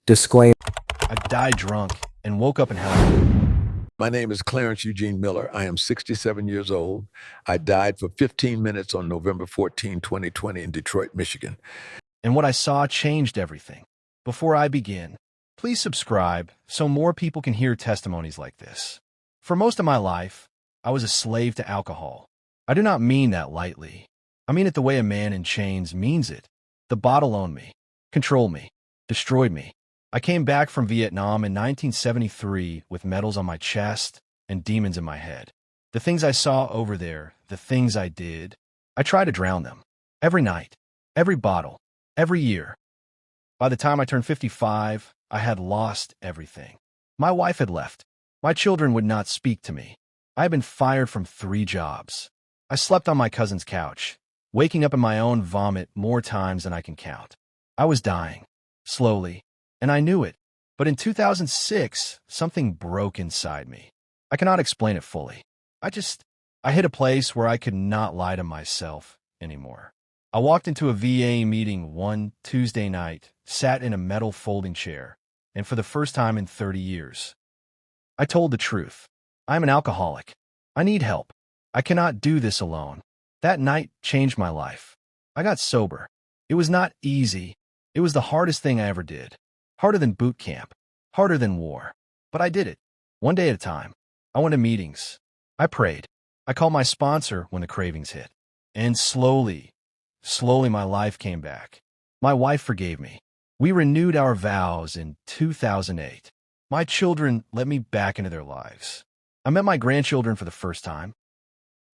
Disclaimer. I died drunk and woke up in hell. My name is Clarence Eugene Miller. I am 67 years old. I died for 15 minutes on November 14, 2020 in Detroit, Michigan. And what I saw changed everything. Before I begin, please subscribe so more people can hear testimonies like this. For most of my life, I was a slave to alcohol. I do not mean that lightly. I mean it the way a man in chains means it. The bottle owned me, controlled me, destroyed me. I came back from Vietnam in 1973 with medals on my chest and demons in my head. The things I saw over there, the things I did, I tried to drown them. Every night, every bottle, every year. By the time I turned 55, I had lost everything. My wife had left. My children would not speak to me. I had been fired from 3 jobs. I slept on my cousin's couch, waking up in my own vomit more times than I can count. I was dying, slowly, and I knew it. But in 2006, something broke inside me. I cannot explain it fully. I hit a place where I could not lie to myself anymore. I walked into a VA meeting one Tuesday night, sat in a metal folding chair, and for the first time in 30 years, I told the truth. I'm an alcoholic. I need help. I cannot do this alone. That night changed my life. I got sober. It was not easy. It was the hardest thing I ever did. Harder than boot camp. Harder than war. But I did it. One day at a time. I went to meetings. I prayed. I called my sponsor when the cravings hit. And slowly my life came back. My wife forgave me. We renewed our vows in 2008. My children let me back into their lives. I met my grandchildren for the first time.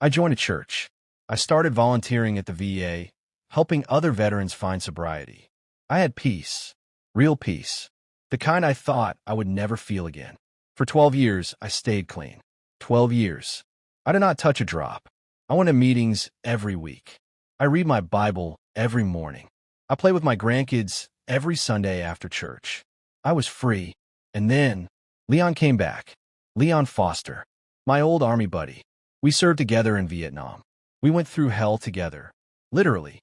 I joined a church. I started volunteering at the VA, helping other veterans find sobriety. I had peace. Real peace. The kind I thought I would never feel again. For 12 years, I stayed clean. 12 years. I did not touch a drop. I went to meetings every week. I read my Bible every morning. I play with my grandkids every Sunday after church. I was free. And then, Leon came back. Leon Foster. My old army buddy. We served together in Vietnam. We went through hell together. Literally.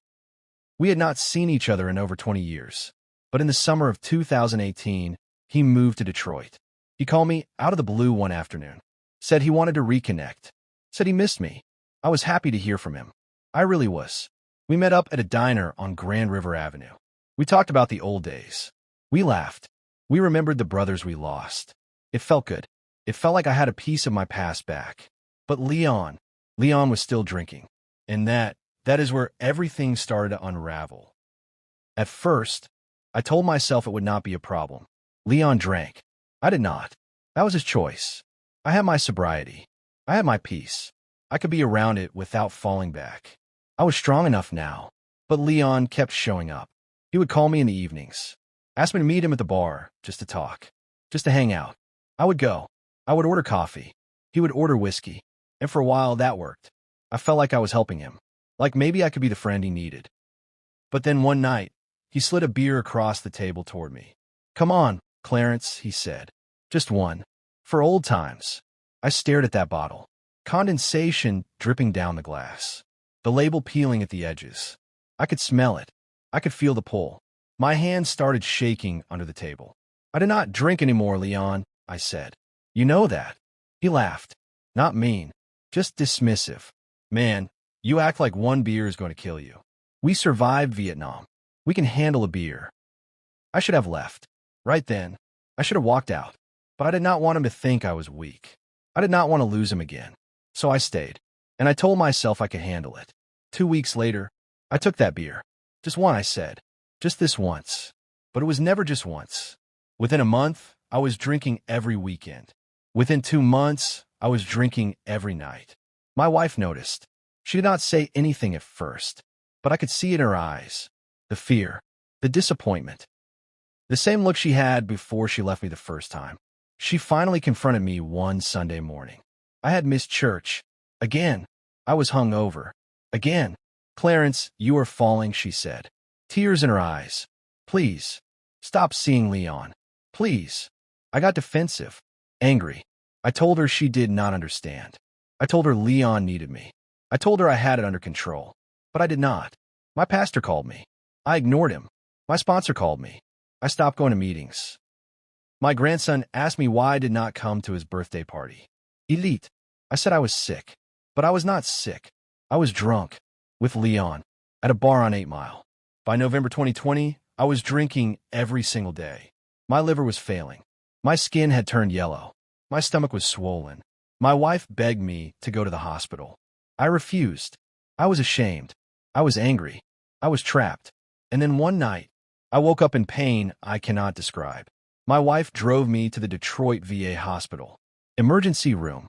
We had not seen each other in over 20 years. But in the summer of 2018, he moved to Detroit. He called me out of the blue one afternoon. Said he wanted to reconnect. Said he missed me. I was happy to hear from him. I really was. We met up at a diner on Grand River Avenue. We talked about the old days. We laughed. We remembered the brothers we lost. It felt good. It felt like I had a piece of my past back. But Leon was still drinking. And that is where everything started to unravel. At first, I told myself it would not be a problem. Leon drank. I did not. That was his choice. I had my sobriety. I had my peace. I could be around it without falling back. I was strong enough now. But Leon kept showing up. He would call me in the evenings. Ask me to meet him at the bar, just to talk. Just to hang out. I would go. I would order coffee. He would order whiskey. And for a while, that worked. I felt like I was helping him. Like maybe I could be the friend he needed. But then one night, he slid a beer across the table toward me. Come on, Clarence, he said. Just one. For old times. I stared at that bottle. Condensation dripping down the glass. The label peeling at the edges. I could smell it. I could feel the pull. My hands started shaking under the table. I did not drink anymore, Leon, I said. You know that. He laughed. Not mean. Just dismissive. Man, you act like one beer is going to kill you. We survived Vietnam. We can handle a beer. I should have left. Right then, I should have walked out. But I did not want him to think I was weak. I did not want to lose him again. So I stayed. And I told myself I could handle it. 2 weeks later, I took that beer. Just one, I said. Just this once. But it was never just once. Within a month, I was drinking every weekend. Within 2 months, I was drinking every night. My wife noticed. She did not say anything at first, but I could see in her eyes. The fear, the disappointment. The same look she had before she left me the first time. She finally confronted me one Sunday morning. I had missed church. Again. I was hungover. Again. Clarence, you are falling, she said. Tears in her eyes. Please. Stop seeing Leon. Please. I got defensive. Angry. I told her she did not understand. I told her Leon needed me. I told her I had it under control. But I did not. My pastor called me. I ignored him. My sponsor called me. I stopped going to meetings. My grandson asked me why I did not come to his birthday party. Elite. I said I was sick. But I was not sick. I was drunk. With Leon. At a bar on 8 Mile. By November 2020, I was drinking every single day. My liver was failing. My skin had turned yellow. My stomach was swollen. My wife begged me to go to the hospital. I refused. I was ashamed. I was angry. I was trapped. And then one night, I woke up in pain I cannot describe. My wife drove me to the Detroit VA hospital. Emergency room.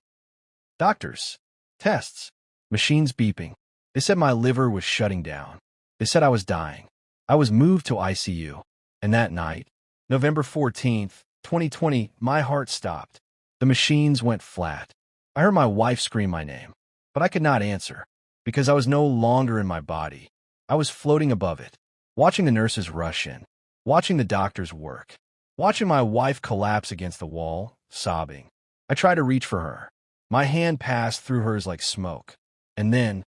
Doctors. Tests. Machines beeping. They said my liver was shutting down. They said I was dying. I was moved to ICU. And that night, November 14th, 2020, my heart stopped. The machines went flat. I heard my wife scream my name, but I could not answer because I was no longer in my body. I was floating above it, watching the nurses rush in, watching the doctors work, watching my wife collapse against the wall, sobbing. I tried to reach for her. My hand passed through hers like smoke. And then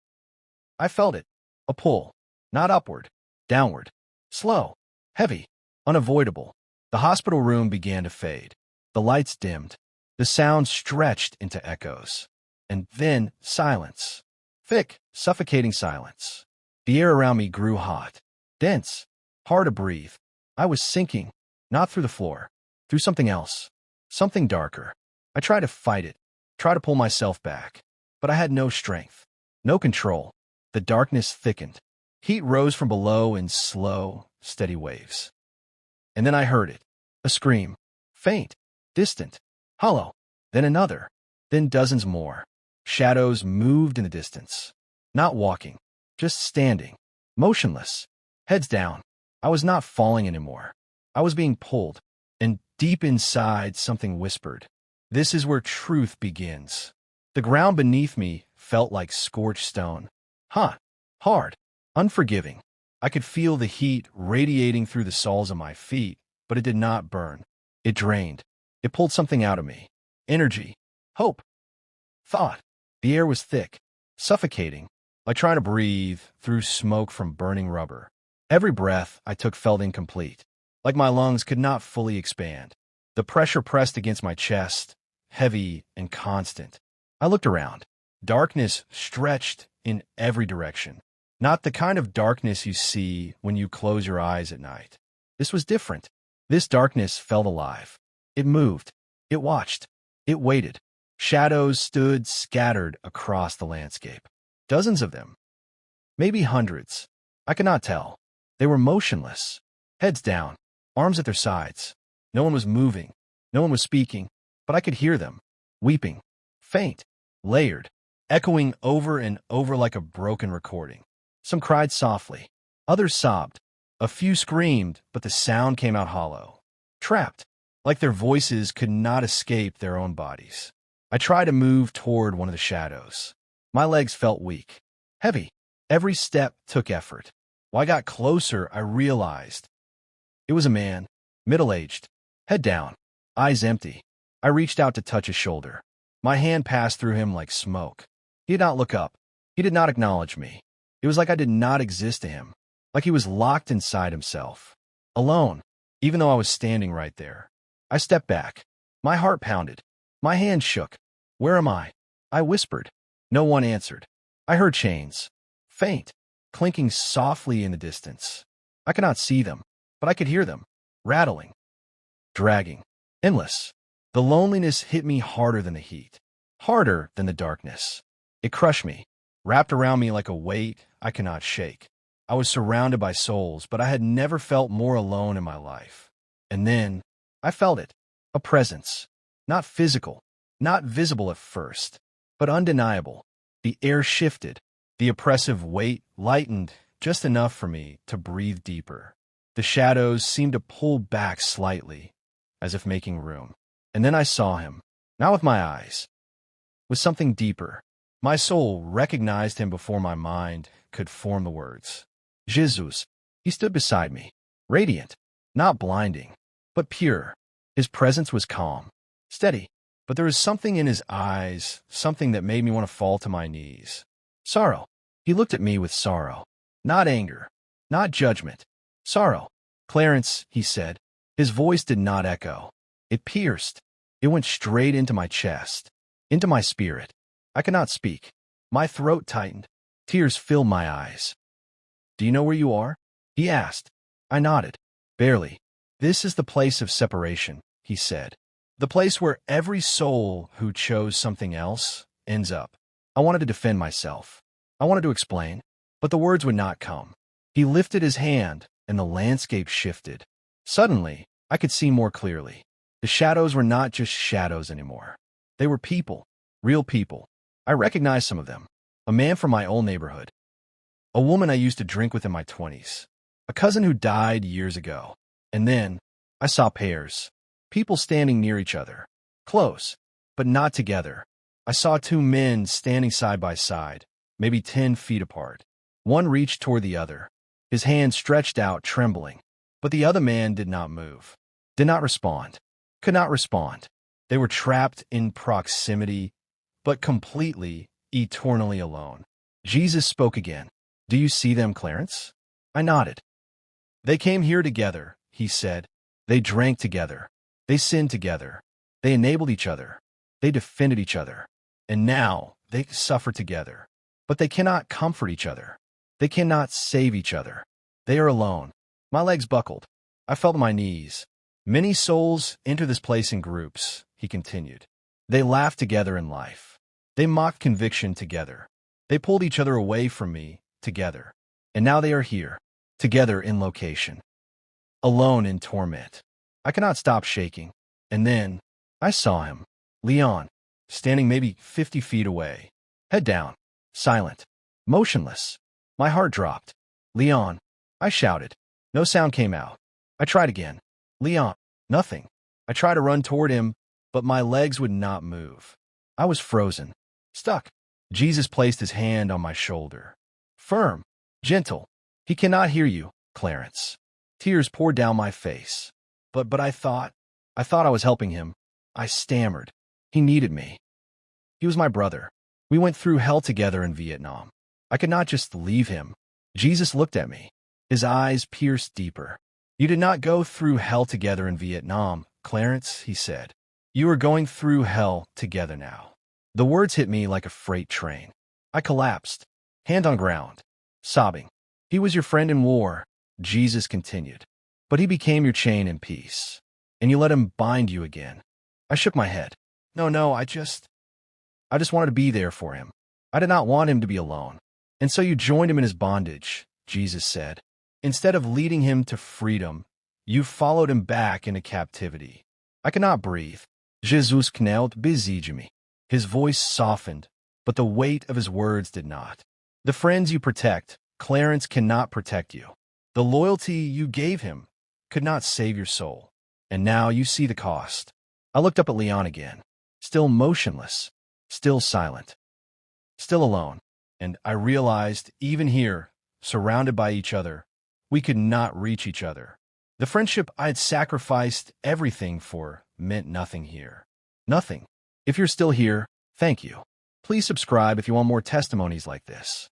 I felt it. A pull. Not upward. Downward. Slow. Heavy. Unavoidable. The hospital room began to fade. The lights dimmed. The sound stretched into echoes. And then silence. Thick, suffocating silence. The air around me grew hot. Dense. Hard to breathe. I was sinking. Not through the floor. Through something else. Something darker. I tried to fight it. Tried to pull myself back. But I had no strength. No control. The darkness thickened. Heat rose from below in slow, steady waves. And then I heard it. A scream. Faint. Distant. Hollow. Then another. Then dozens more. Shadows moved in the distance. Not walking. Just standing. Motionless. Heads down. I was not falling anymore. I was being pulled. And deep inside, something whispered. This is where truth begins. The ground beneath me felt like scorched stone. Hot. Hard. Unforgiving. I could feel the heat radiating through the soles of my feet, but it did not burn. It drained. It pulled something out of me. Energy. Hope. Thought. The air was thick. Suffocating. Like trying to breathe through smoke from burning rubber. Every breath I took felt incomplete. Like my lungs could not fully expand. The pressure pressed against my chest, heavy and constant. I looked around. Darkness stretched in every direction. Not the kind of darkness you see when you close your eyes at night. This was different. This darkness felt alive. It moved. It watched. It waited. Shadows stood scattered across the landscape. Dozens of them. Maybe hundreds. I could not tell. They were motionless. Heads down. Arms at their sides. No one was moving. No one was speaking. But I could hear them. Weeping. Faint. Layered. Echoing over and over like a broken recording. Some cried softly. Others sobbed. A few screamed, but the sound came out hollow. Trapped. Like their voices could not escape their own bodies. I tried to move toward one of the shadows. My legs felt weak. Heavy. Every step took effort. While I got closer, I realized. It was a man. Middle-aged. Head down. Eyes empty. I reached out to touch his shoulder. My hand passed through him like smoke. He did not look up. He did not acknowledge me. It was like I did not exist to him. Like he was locked inside himself. Alone, even though I was standing right there. I stepped back. My heart pounded. My hand shook. Where am I? I whispered. No one answered. I heard chains. Faint. Clinking softly in the distance. I could not see them, but I could hear them. Rattling. Dragging. Endless. The loneliness hit me harder than the heat. Harder than the darkness. It crushed me. Wrapped around me like a weight I cannot shake. I was surrounded by souls, but I had never felt more alone in my life. And then, I felt it. A presence. Not physical. Not visible at first. But undeniable. The air shifted. The oppressive weight lightened just enough for me to breathe deeper. The shadows seemed to pull back slightly, as if making room. And then I saw him. Not with my eyes. With something deeper. My soul recognized him before my mind could form the words. Jesus. He stood beside me. Radiant. Not blinding. But pure. His presence was calm. Steady. But there was something in his eyes, something that made me want to fall to my knees. Sorrow. He looked at me with sorrow. Not anger. Not judgment. Sorrow. Clarence, he said, His voice did not echo. It pierced. It went straight into my chest, into my spirit. I could not speak. My throat tightened. Tears filled my eyes. "Do you know where you are?" he asked. I nodded. "Barely. This is the place of separation," he said. "The place where every soul who chose something else ends up." I wanted to defend myself. I wanted to explain, but the words would not come. He lifted his hand, and the landscape shifted. Suddenly, I could see more clearly. The shadows were not just shadows anymore. They were people, real people. I recognized some of them. A man from my old neighborhood. A woman I used to drink with in my 20s. A cousin who died years ago. And then, I saw pairs. People standing near each other. Close, but not together. I saw two men standing side by side, maybe 10 feet apart. One reached toward the other, his hand stretched out, trembling. But the other man did not move, did not respond, could not respond. They were trapped in proximity, but completely, eternally alone. Jesus spoke again. "Do you see them, Clarence?" I nodded. "They came here together," he said. "They drank together. They sinned together. They enabled each other. They defended each other. And now they suffer together. But they cannot comfort each other. They cannot save each other. They are alone." My legs buckled. I fell to my knees. "Many souls enter this place in groups," he continued. "They laughed together in life. They mocked conviction together. They pulled each other away from me together. And now they are here, together in location. Alone in torment." I could not stop shaking. And then, I saw him, Leon, standing maybe 50 feet away, head down, silent, motionless. My heart dropped. "Leon," I shouted. No sound came out. I tried again. "Leon." Nothing. I tried to run toward him, but my legs would not move. I was frozen, stuck. Jesus placed his hand on my shoulder. Firm, gentle. "He cannot hear you, Clarence." Tears poured down my face. But I thought I was helping him. I stammered. He needed me. He was my brother. We went through hell together in Vietnam. I could not just leave him. Jesus looked at me. His eyes pierced deeper. "You did not go through hell together in Vietnam, Clarence," he said. "You are going through hell together now." The words hit me like a freight train. I collapsed, hand on ground, sobbing. "He was your friend in war," Jesus continued. "But he became your chain in peace. And you let him bind you again." I shook my head. No, I just wanted to be there for him. I did not want him to be alone. "And so you joined him in his bondage," Jesus said. "Instead of leading him to freedom, you followed him back into captivity." I could not breathe. Jesus knelt beside me. His voice softened, but the weight of his words did not. "The friends you protect, Clarence, cannot protect you. The loyalty you gave him could not save your soul. And now you see the cost." I looked up at Leon again, still motionless, still silent, still alone. And I realized, even here, surrounded by each other, we could not reach each other. The friendship I had sacrificed everything for meant nothing here. Nothing. If you're still here, thank you. Please subscribe if you want more testimonies like this.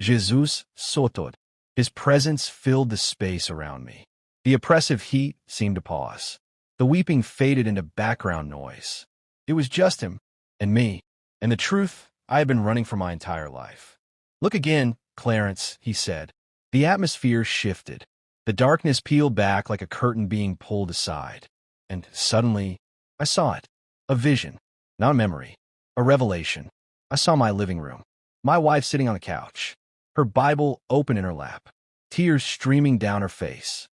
Jesus sotod. His presence filled the space around me. The oppressive heat seemed to pause. The weeping faded into background noise. It was just him and me, and the truth I had been running for my entire life. "Look again, Clarence," he said. The atmosphere shifted. The darkness peeled back like a curtain being pulled aside. And suddenly, I saw it. A vision, not a memory. A revelation. I saw my living room. My wife sitting on the couch. Her Bible open in her lap. Tears streaming down her face.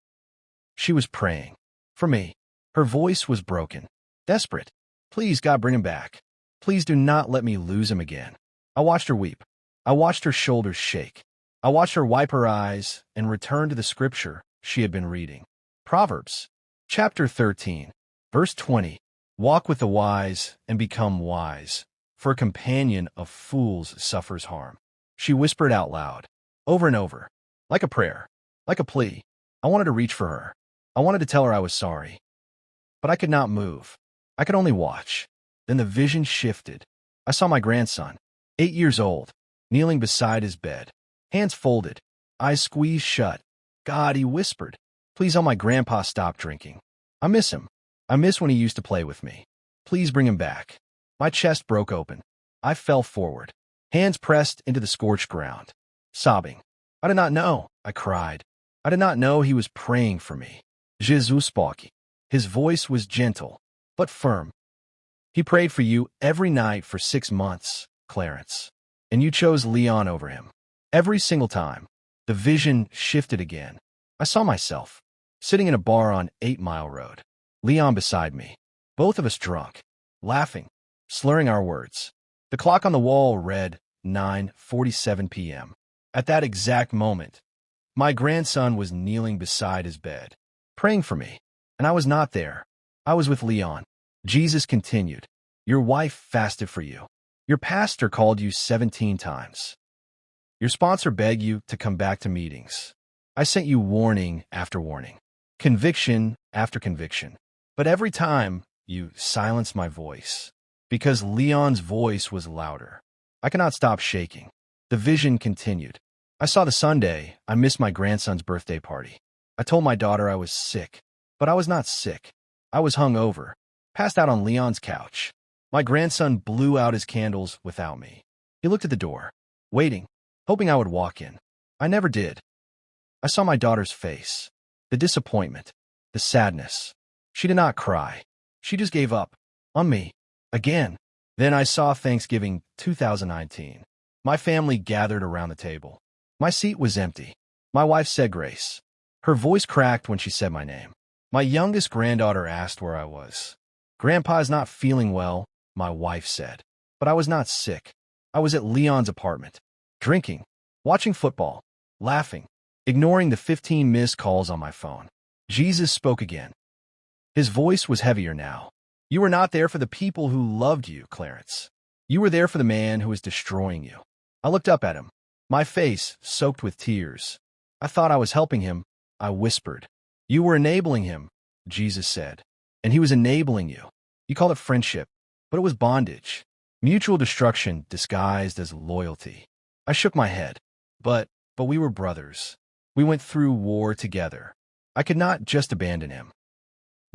She was praying. For me. Her voice was broken. Desperate. "Please, God, bring him back. Please do not let me lose him again." I watched her weep. I watched her shoulders shake. I watched her wipe her eyes and return to the scripture she had been reading. Proverbs, chapter 13, verse 20. "Walk with the wise and become wise, for a companion of fools suffers harm." She whispered out loud, over and over, like a prayer, like a plea. I wanted to reach for her. I wanted to tell her I was sorry. But I could not move. I could only watch. Then the vision shifted. I saw my grandson, 8 years old, kneeling beside his bed, hands folded, eyes squeezed shut. "God," he whispered, "please help my grandpa stop drinking. I miss him. I miss when he used to play with me. Please bring him back. My chest broke open. I fell forward, hands pressed into the scorched ground, sobbing. I did not know, I cried. I did not know he was praying for me. Jesus spoke. His voice was gentle, but firm. He prayed for you every night for 6 months, Clarence. And you chose Leon over him. Every single time. The vision shifted again. I saw myself, sitting in a bar on 8 Mile Road. Leon beside me. Both of us drunk, laughing, slurring our words. The clock on the wall read 9:47 p.m. At that exact moment, my grandson was kneeling beside his bed, praying for me. And I was not there. I was with Leon. Jesus continued, your wife fasted for you. Your pastor called you 17 times. Your sponsor begged you to come back to meetings. I sent you warning after warning, conviction after conviction. But every time, you silenced my voice, because Leon's voice was louder. I could not stop shaking. The vision continued. I saw the Sunday. I missed my grandson's birthday party. I told my daughter I was sick, but I was not sick. I was hungover, passed out on Leon's couch. My grandson blew out his candles without me. He looked at the door, waiting, hoping I would walk in. I never did. I saw my daughter's face, the disappointment, the sadness. She did not cry. She just gave up on me again. Then I saw Thanksgiving 2019. My family gathered around the table. My seat was empty. My wife said grace. Her voice cracked when she said my name. My youngest granddaughter asked where I was. Grandpa's not feeling well, my wife said. But I was not sick. I was at Leon's apartment, drinking, watching football, laughing, ignoring the 15 missed calls on my phone. Jesus spoke again. His voice was heavier now. You were not there for the people who loved you, Clarence. You were there for the man who was destroying you. I looked up at him, my face soaked with tears. I thought I was helping him. I whispered. You were enabling him, Jesus said. And he was enabling you. You called it friendship, but it was bondage. Mutual destruction disguised as loyalty. I shook my head. But we were brothers. We went through war together. I could not just abandon him.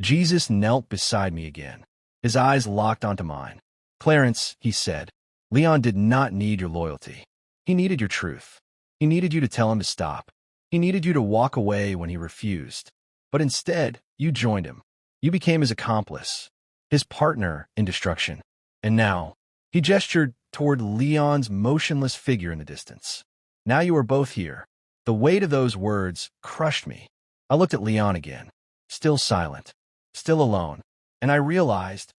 Jesus knelt beside me again. His eyes locked onto mine. Clarence, he said, Leon did not need your loyalty. He needed your truth. He needed you to tell him to stop. He needed you to walk away when he refused. But instead, you joined him. You became his accomplice, his partner in destruction. And now, he gestured toward Leon's motionless figure in the distance. Now you are both here. The weight of those words crushed me. I looked at Leon again, still silent, still alone, and I realized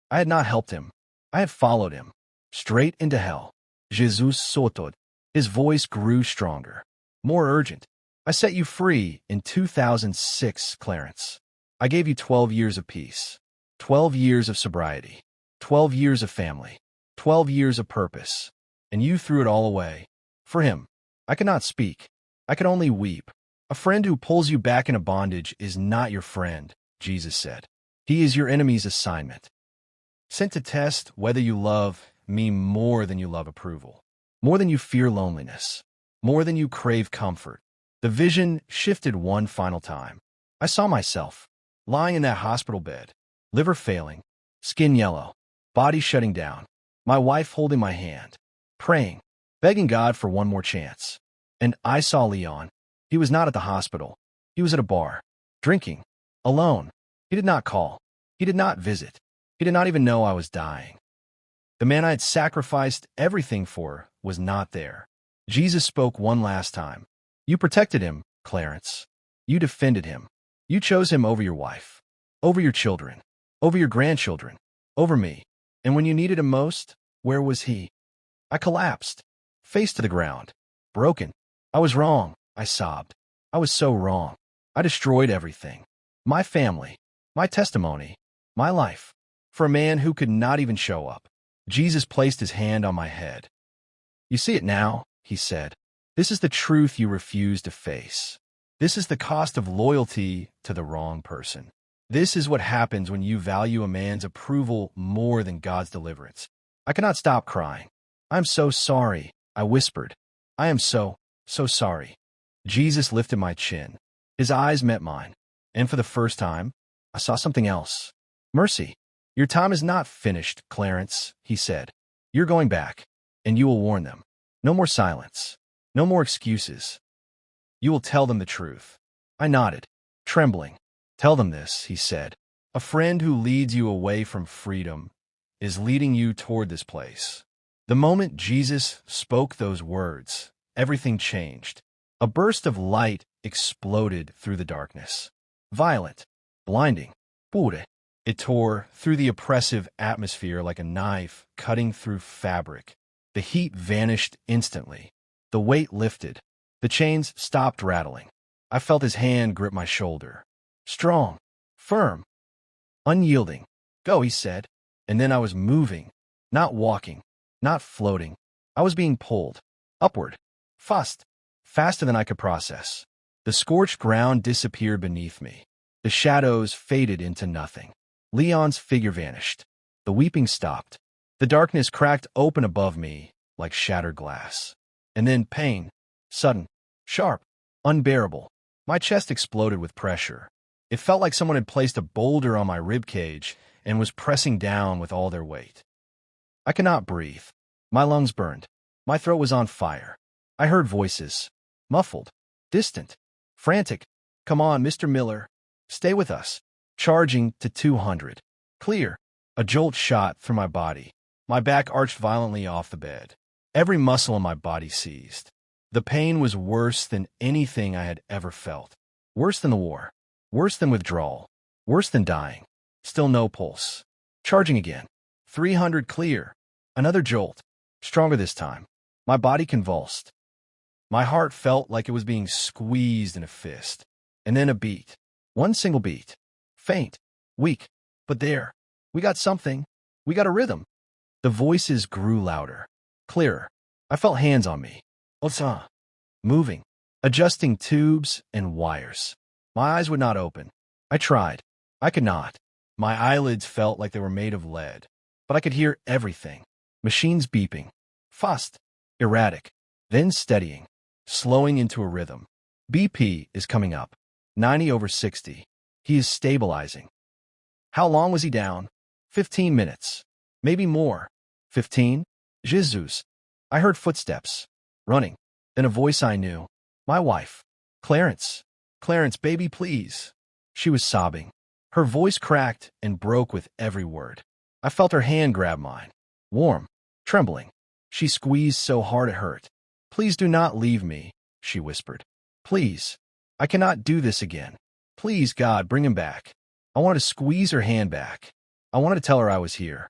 I had not helped him. I had followed him, straight into hell. Jesus sotod. His voice grew stronger, more urgent. I set you free in 2006, Clarence. I gave you 12 years of peace, 12 years of sobriety, 12 years of family, 12 years of purpose, and you threw it all away. For him, I could not speak. I could only weep. A friend who pulls you back into bondage is not your friend, Jesus said. He is your enemy's assignment, sent to test whether you love me more than you love approval, more than you fear loneliness, more than you crave comfort. The vision shifted one final time. I saw myself, lying in that hospital bed, liver failing, skin yellow, body shutting down, my wife holding my hand, praying, begging God for one more chance. And I saw Leon. He was not at the hospital. He was at a bar, drinking, alone. He did not call. He did not visit. He did not even know I was dying. The man I had sacrificed everything for was not there. Jesus spoke one last time. You protected him, Clarence. You defended him. You chose him over your wife, over your children, over your grandchildren, over me. And when you needed him most, where was he? I collapsed, face to the ground, broken. I was wrong, I sobbed. I was so wrong. I destroyed everything. My family, my testimony, my life, for a man who could not even show up. Jesus placed his hand on my head. You see it now, he said. This is the truth you refuse to face. This is the cost of loyalty to the wrong person. This is what happens when you value a man's approval more than God's deliverance. I cannot stop crying. I'm so sorry, I whispered. I am so sorry. Jesus lifted my chin. His eyes met mine. And for the first time, I saw something else. Mercy. Your time is not finished, Clarence, he said. You're going back, and you will warn them. No more silence. No more excuses. You will tell them the truth. I nodded, trembling. Tell them this, he said. A friend who leads you away from freedom is leading you toward this place. The moment Jesus spoke those words, everything changed. A burst of light exploded through the darkness. Violent, blinding, pure. It tore through the oppressive atmosphere like a knife cutting through fabric. The heat vanished instantly. The weight lifted. The chains stopped rattling. I felt his hand grip my shoulder. Strong, firm, unyielding. Go, he said. And then I was moving, not walking, not floating. I was being pulled, upward, fast, faster than I could process. The scorched ground disappeared beneath me. The shadows faded into nothing. Leon's figure vanished. The weeping stopped. The darkness cracked open above me like shattered glass. And then pain, sudden, sharp, unbearable. My chest exploded with pressure. It felt like someone had placed a boulder on my rib cage and was pressing down with all their weight. I could not breathe. My lungs burned. My throat was on fire. I heard voices, muffled, distant, frantic. Come on, Mr. Miller. Stay with us. Charging to 200. Clear. A jolt shot through my body. My back arched violently off the bed. Every muscle in my body seized. The pain was worse than anything I had ever felt. Worse than the war. Worse than withdrawal. Worse than dying. Still no pulse. Charging again. 300 clear. Another jolt. Stronger this time. My body convulsed. My heart felt like it was being squeezed in a fist. And then a beat. One single beat. Faint. Weak. But there. We got something. We got a rhythm. The voices grew louder. Clearer. I felt hands on me. Osa. Moving. Adjusting tubes and wires. My eyes would not open. I tried. I could not. My eyelids felt like they were made of lead. But I could hear everything. Machines beeping. Fast. Erratic. Then steadying. Slowing into a rhythm. BP is coming up. 90/60. He is stabilizing. How long was he down? 15 minutes. Maybe more. 15? Jesus. I heard footsteps. Running. Then a voice I knew. My wife. Clarence. Clarence, baby, please. She was sobbing. Her voice cracked and broke with every word. I felt her hand grab mine. Warm. Trembling. She squeezed so hard it hurt. Please do not leave me, she whispered. Please. I cannot do this again. Please, God, bring him back. I wanted to squeeze her hand back. I wanted to tell her I was here.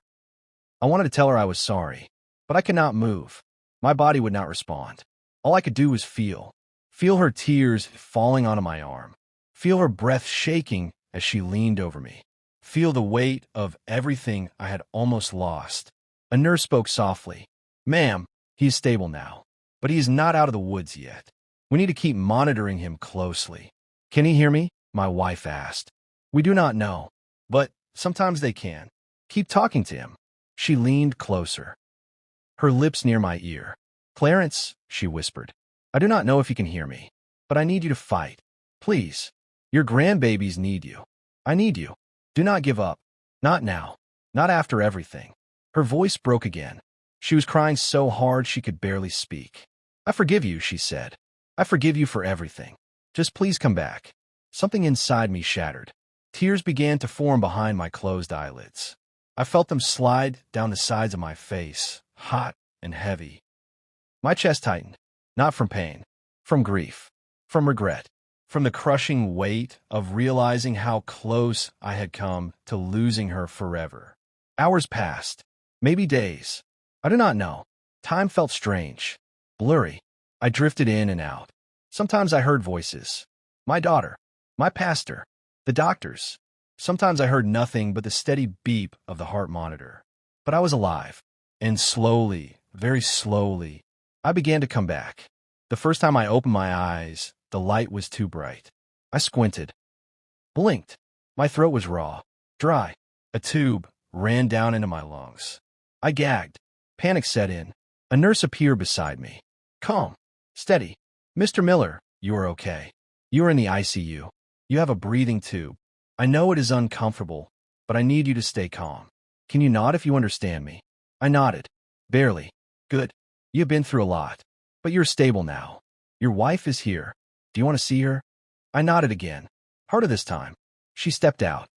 I wanted to tell her I was sorry. But I could not move. My body would not respond. All I could do was feel. Feel her tears falling onto my arm. Feel her breath shaking as she leaned over me. Feel the weight of everything I had almost lost. A nurse spoke softly. Ma'am, he is stable now. But he is not out of the woods yet. We need to keep monitoring him closely. Can he hear me? My wife asked. We do not know. But sometimes they can. Keep talking to him. She leaned closer. Her lips near my ear. Clarence, she whispered. I do not know if you can hear me. But I need you to fight. Please. Your grandbabies need you. I need you. Do not give up. Not now. Not after everything. Her voice broke again. She was crying so hard she could barely speak. I forgive you, she said. I forgive you for everything. Just please come back. Something inside me shattered. Tears began to form behind my closed eyelids. I felt them slide down the sides of my face, hot and heavy. My chest tightened, not from pain, from grief, from regret, from the crushing weight of realizing how close I had come to losing her forever. Hours passed, maybe days. I do not know. Time felt strange, blurry. I drifted in and out. Sometimes I heard voices. My daughter, my pastor, the doctors. Sometimes I heard nothing but the steady beep of the heart monitor. But I was alive. And slowly, very slowly, I began to come back. The first time I opened my eyes, the light was too bright. I squinted. Blinked. My throat was raw, dry. A tube ran down into my lungs. I gagged. Panic set in. A nurse appeared beside me. Calm. Steady. Mr. Miller, you are okay. You are in the ICU. You have a breathing tube. I know it is uncomfortable, but I need you to stay calm. Can you nod if you understand me? I nodded. Barely. Good. You've been through a lot. But you're stable now. Your wife is here. Do you want to see her? I nodded again. Harder this time. She stepped out.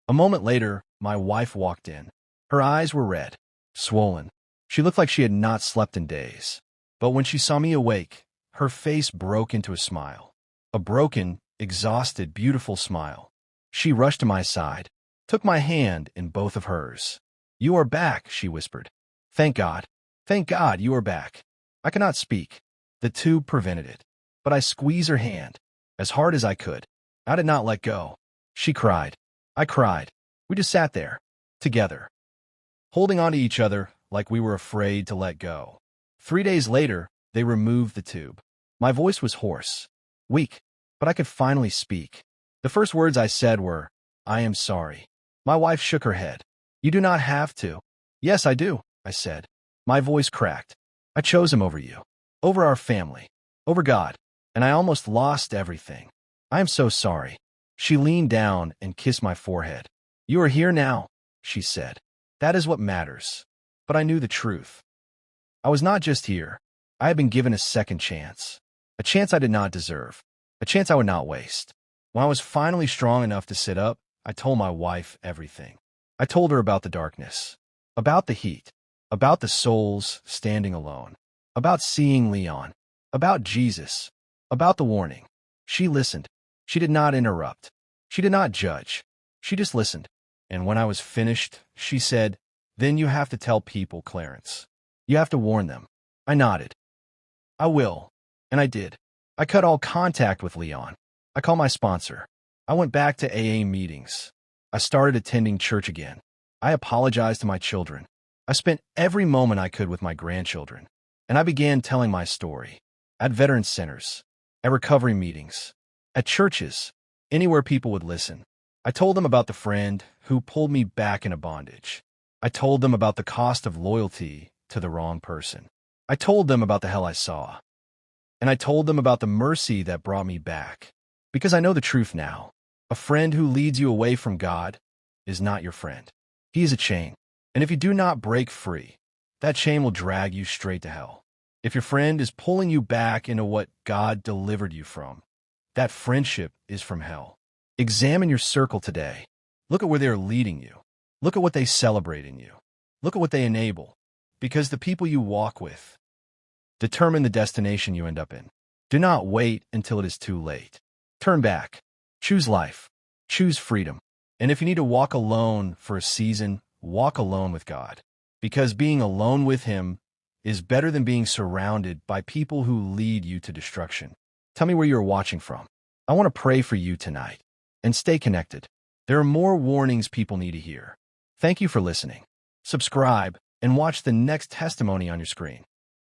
A moment later, my wife walked in. Her eyes were red, swollen. She looked like she had not slept in days. But when she saw me awake, her face broke into a smile. A broken, exhausted, beautiful smile. She rushed to my side, took my hand in both of hers. You are back, she whispered. Thank God. Thank God you are back. I could not speak. The tube prevented it. But I squeezed her hand, as hard as I could. I did not let go. She cried. I cried. We just sat there, together, holding on to each other like we were afraid to let go. 3 days later, they removed the tube. My voice was hoarse, weak, but I could finally speak. The first words I said were, I am sorry. My wife shook her head. You do not have to. Yes, I do, I said. My voice cracked. I chose him over you, over our family, over God, and I almost lost everything. I am so sorry. She leaned down and kissed my forehead. You are here now, she said. That is what matters. But I knew the truth. I was not just here. I had been given a second chance. A chance I did not deserve. A chance I would not waste. When I was finally strong enough to sit up, I told my wife everything. I told her about the darkness, about the heat, about the souls standing alone, about seeing Leon, about Jesus, about the warning. She listened. She did not interrupt. She did not judge. She just listened. And when I was finished, she said, Then you have to tell people, Clarence. You have to warn them. I nodded. I will. And I did. I cut all contact with Leon. I called my sponsor. I went back to AA meetings. I started attending church again. I apologized to my children. I spent every moment I could with my grandchildren. And I began telling my story. At veteran centers, at recovery meetings, at churches, anywhere people would listen. I told them about the friend who pulled me back into bondage. I told them about the cost of loyalty to the wrong person. I told them about the hell I saw. And I told them about the mercy that brought me back. Because I know the truth now. A friend who leads you away from God is not your friend. He is a chain. And if you do not break free, that chain will drag you straight to hell. If your friend is pulling you back into what God delivered you from, that friendship is from hell. Examine your circle today. Look at where they are leading you. Look at what they celebrate in you. Look at what they enable. Because the people you walk with determine the destination you end up in. Do not wait until it is too late. Turn back. Choose life. Choose freedom. And if you need to walk alone for a season, walk alone with God. Because being alone with Him is better than being surrounded by people who lead you to destruction. Tell me where you are watching from. I want to pray for you tonight. And stay connected. There are more warnings people need to hear. Thank you for listening. Subscribe and watch the next testimony on your screen.